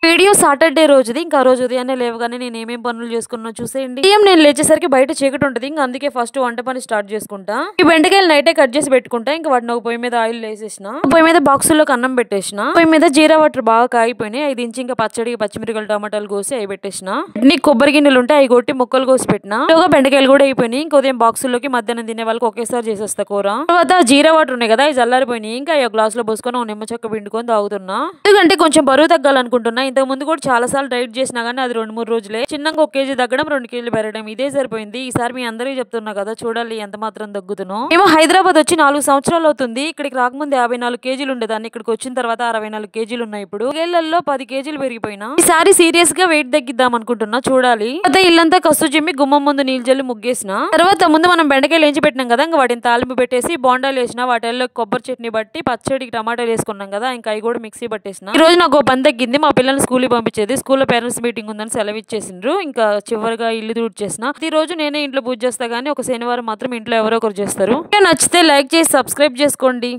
Video Saturday రోజుది. ఇంకా ఆ రోజు ఉదయాన్నే లేవగానే నేను ఏమేం పనులు చేసుకున్నానో చూసేయండి. ఉదయం నేను లేచేసరికి బయట చీకటి ఉంటది. ఇంకా అందుకే ఫస్ట్ వంట పని స్టార్ట్ చేసుకుంటా. ఈ బెండకాయలు నైటే కట్ చేసి పెట్టుకుంటా. ఇంకా వాటిని ఒక పొయ్యి మీద ఆయిల్ వేసేసిన, పొయ్యి మీద బాక్సుల్లోకి అన్నం పెట్టేసిన, పొయ్యి మీద జీరా వాటర్ బాగా కాగిపోయినాయి. 5 ఇంచి ఇంకా పచ్చడి పచ్చిమిరకాయలు టమాటాలు కోసి అవి పెట్టేసిన, నీకు కొబ్బరి గిన్నెలు ఉంటే అవి కొట్టి ముక్కలు కోసి పెట్టిన. బెండకాయలు కూడా అయిపోయినాయి. ఇంకా ఉదయం బాక్సుల్లోకి మధ్యాహ్నం తినే వాళ్ళకి ఒకేసారి చేసేస్తా కూర. తర్వాత జీరా వాటర్ ఉన్నాయి కదా, అవి చల్లారిపోయినాయి. ఇంకా ఒక గ్లాస్ లో పోసుకొని నిమ్మ చెక్క పిండుకొని తాగుతున్నా. ఎందుకంటే కొంచెం బరువు తగ్గాలనుకుంటున్నా. ఇంతకు ముందు కూడా చాలా సార్లు డైట్ చేసినా గానీ అది 2-3 రోజులే. చిన్నగా 1 కేజీ తగ్గడం, 2 కేజీలు పెరగడం ఇదే సరిపోయింది. ఈసారి మీ అందరికీ చెప్తున్నా కదా, చూడాలి ఎంత మాత్రం తగ్గుతునో. మేము హైదరాబాద్ వచ్చి 4 సంవత్సరాలు అవుతుంది. ఇక్కడికి రాకముందు 54 కేజీలు ఉండేదాన్ని. ఇక్కడికి వచ్చిన తర్వాత 64 కేజీలు ఉన్నాయి. ఇప్పుడు ఏళ్లలో 10 కేజీలు పెరిగిపోయినా. ఈసారి సీరియస్ గా వెయిట్ తగ్గిద్దాం అనుకుంటున్నా, చూడాలి. తర్వాత ఇల్లంతా కసు చిమ్మి గుమ్మం ముందు నీళ్ళు జల్లి ముగ్గేసిన తర్వాత ముందు మనం బెండకాయలు వేయించి పెట్టినాం కదా, ఇంకా వాటిని తాలింపు పెట్టేసి బోండాలు వేసిన, వాటిల్లో కొబ్బరి చట్నీ బట్టి పచ్చడికి టమాటాలు వేసుకున్నాం కదా, ఇంకా అవి కూడా మిక్సీ పట్టేసిన. ఈ రోజు నాకు పని తగ్గింది. మా పిల్లల్ని స్కూల్కి పంపించేది. స్కూల్లో పేరెంట్స్ మీటింగ్ ఉందని సెలవు ఇచ్చేసిండ్రు. ఇంకా చివరిగా ఇల్లు తుడిచేసిన. ఈ రోజు నేనే ఇంట్లో పూజ చేస్తా గానీ ఒక శనివారం మాత్రం ఇంట్లో ఎవరో ఒకరు చేస్తారు. నచ్చితే లైక్ చేసి సబ్స్క్రైబ్ చేసుకోండి.